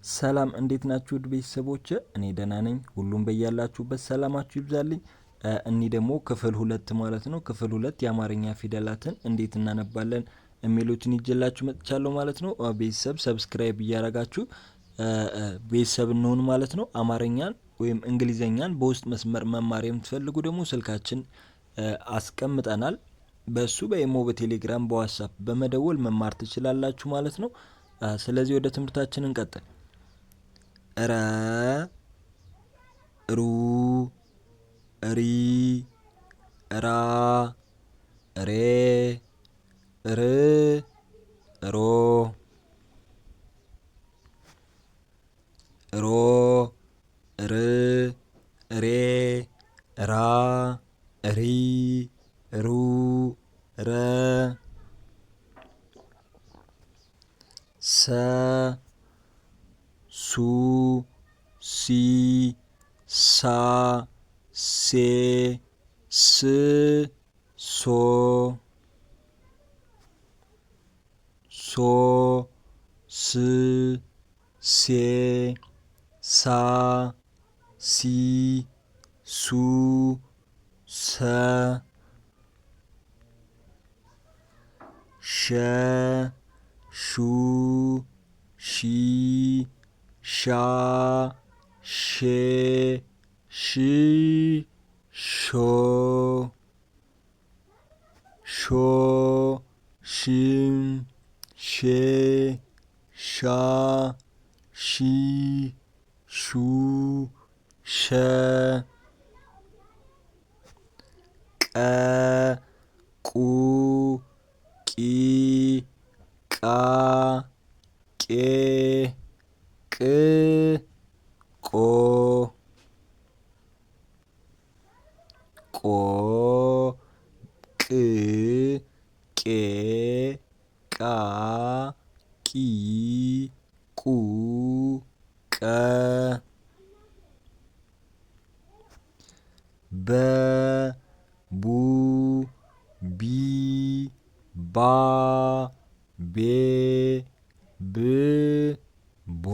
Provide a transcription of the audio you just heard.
ሰላም እንዴት ናችሁ ውድ ቤተሰቦች? እኔ ደህና ነኝ። ሁሉም በያላችሁበት ሰላማችሁ ይብዛልኝ። እኒ ደግሞ ክፍል 2 ማለት ነው። ክፍል 2 የአማርኛ ፊደላትን እንዴት እናነባለን የሚሉትን ይዤላችሁ መጥቻለሁ ማለት ነው። ቤተሰብ ሰብስክራይብ እያረጋችሁ ቤተሰብ እንሆን ማለት ነው። አማርኛን ወይም እንግሊዘኛን በውስጥ መስመር መማር የምትፈልጉ ደግሞ ስልካችን አስቀምጠናል። በሱ በኢሞ፣ በቴሌግራም፣ በዋትስአፕ በመደወል መማር ትችላላችሁ ማለት ነው። ስለዚህ ወደ ትምህርታችን እንቀጥል። ረ ሩ ሪ ራ ሬ ር ሮ ሮ ር ሬ ራ ሪ ሩ ረ ሰ ሱ ሲ ሳ ሴ ስ ሶ ሶ ስ ሴ ሳ ሲ ሱ ሰ ሸ ሹ ሺ ሻ ሼ ሺ ሾ ሾ ሽም ሼ ሻ ሺ ሹ ሸ ቀ ቁ ቂ ቃ ቄ ቅ ቆ ቆ ቅ ቄ ቃ ቂ ቁ ቀ በ ቡ ቢ ባ ቤ ብ ቦ